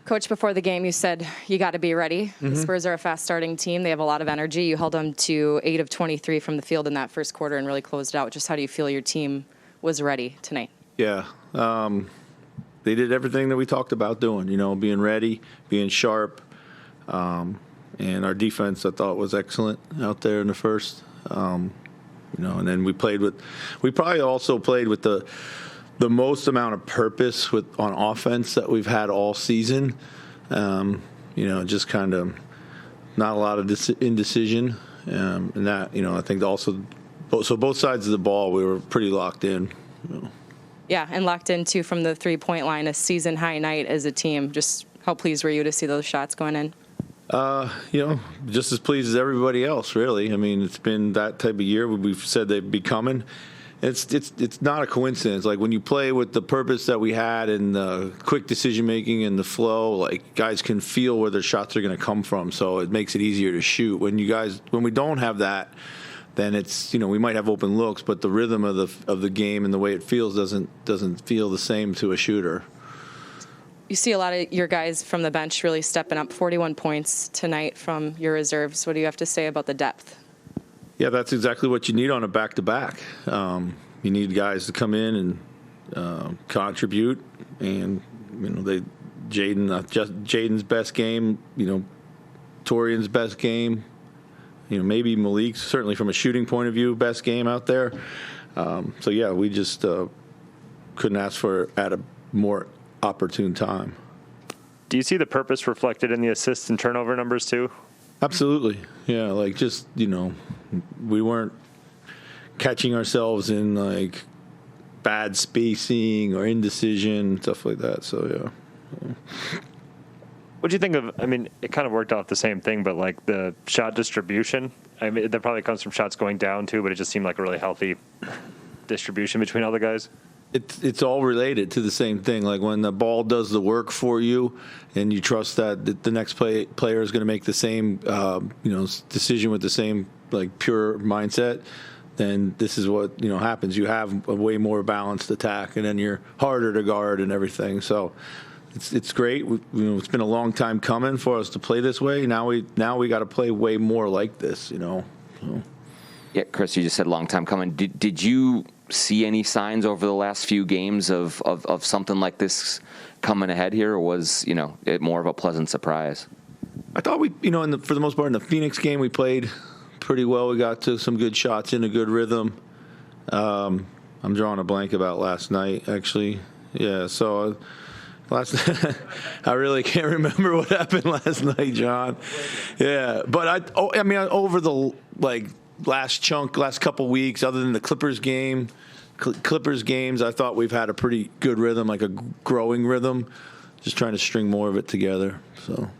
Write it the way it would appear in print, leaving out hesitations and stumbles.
Coach, before the game, you said you got to be ready. Mm-hmm. The Spurs are a fast-starting team. They have a lot of energy. You held them to 8 of 23 from the field in that first quarter and really closed out. Just how do you feel your team was ready tonight? Yeah. They did everything that we talked about doing, being ready, being sharp. And our defense, I thought, was excellent out there in the first. And then we probably also played with the most amount of purpose on offense that we've had all season. Just kind of not a lot of indecision. And that, I think also, so both sides of the ball, we were pretty locked in. Yeah, and locked in, too, from the three-point line, a season-high night as a team. Just how pleased were you to see those shots going in? Just as pleased as everybody else, really. I mean, it's been that type of year. We've said they'd be coming. It's not a coincidence. Like, when you play with the purpose that we had and the quick decision-making and the flow, like, guys can feel where their shots are going to come from, so it makes it easier to shoot. When we don't have that, then it's, we might have open looks, but the rhythm of the game and the way it feels doesn't feel the same to a shooter. You see a lot of your guys from the bench really stepping up. 41 points tonight from your reserves. What do you have to say about the depth? Yeah, that's exactly what you need on a back-to-back. You need guys to come in and contribute, and Jaden's best game, Torian's best game. Maybe Malik's, certainly from a shooting point of view, best game out there. We just couldn't ask for at a more opportune time. Do you see the purpose reflected in the assist and turnover numbers too? Absolutely. Yeah, we weren't catching ourselves in bad spacing or indecision, stuff like that. So yeah. What do you think of, it kind of worked off the same thing, but the shot distribution, that probably comes from shots going down too, but it just seemed like a really healthy distribution between all the guys. It's all related to the same thing. Like, when the ball does the work for you and you trust that the next player is going to make the same, decision with the same, pure mindset, then this is what, happens. You have a way more balanced attack, and then you're harder to guard and everything. So it's great. It's been a long time coming for us to play this way. Now we got to play way more like this, So. Yeah, Chris, you just said long time coming. Did you see any signs over the last few games of something like this coming ahead here, or was it more of a pleasant surprise? I thought we, for the most part in the Phoenix game, we played pretty well. We got to some good shots in a good rhythm. I'm drawing a blank about last night, actually. Yeah, so I really can't remember what happened last night, John. Yeah, but over the last couple weeks, other than the Clippers games, I thought we've had a pretty good rhythm, like a growing rhythm, just trying to string more of it together. So.